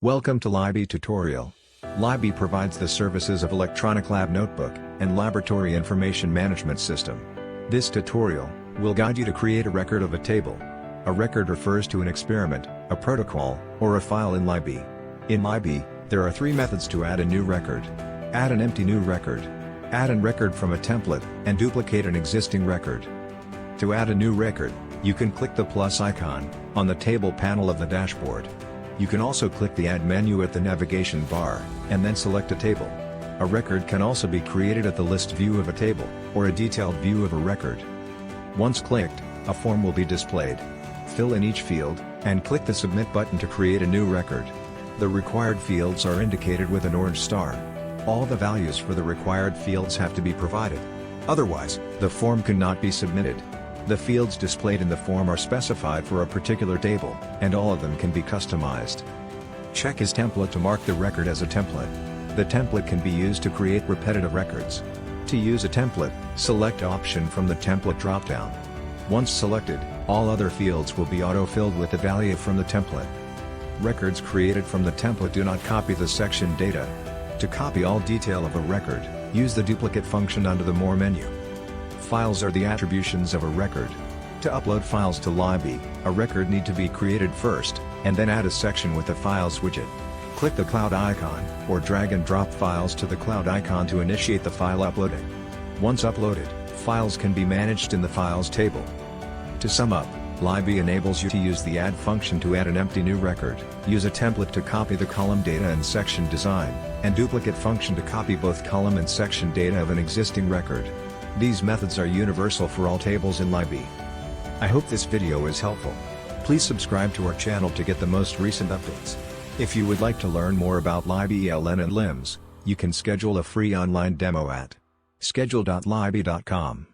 Welcome to Libby Tutorial. Libby provides the services of Electronic Lab Notebook and Laboratory Information Management System. This tutorial will guide you to create a record of a table. A record refers to an experiment, a protocol, or a file in Libby. In Libby, there are three methods to add a new record. Add an empty new record. Add a record from a template, and duplicate an existing record. To add a new record, you can click the plus icon on the table panel of the dashboard. You can also click the Add menu at the navigation bar, and then select a table. A record can also be created at the list view of a table, or a detailed view of a record. Once clicked, a form will be displayed. Fill in each field, and click the Submit button to create a new record. The required fields are indicated with an orange star. All the values for the required fields have to be provided. Otherwise, the form cannot be submitted. The fields displayed in the form are specified for a particular table, and all of them can be customized. Check Is Template to mark the record as a template. The template can be used to create repetitive records. To use a template, select Option from the Template dropdown. Once selected, all other fields will be auto-filled with the value from the template. Records created from the template do not copy the section data. To copy all detail of a record, use the duplicate function under the More menu. Files are the attributions of a record. To upload files to Libby, a record need to be created first, and then add a section with the Files widget. Click the cloud icon, or drag and drop files to the cloud icon to initiate the file uploading. Once uploaded, files can be managed in the Files table. To sum up, Libby enables you to use the Add function to add an empty new record, use a template to copy the column data and section design, and duplicate function to copy both column and section data of an existing record. These methods are universal for all tables in Libby. I hope this video is helpful. Please subscribe to our channel to get the most recent updates. If you would like to learn more about Libby ELN and LIMS, you can schedule a free online demo at schedule.libby.com.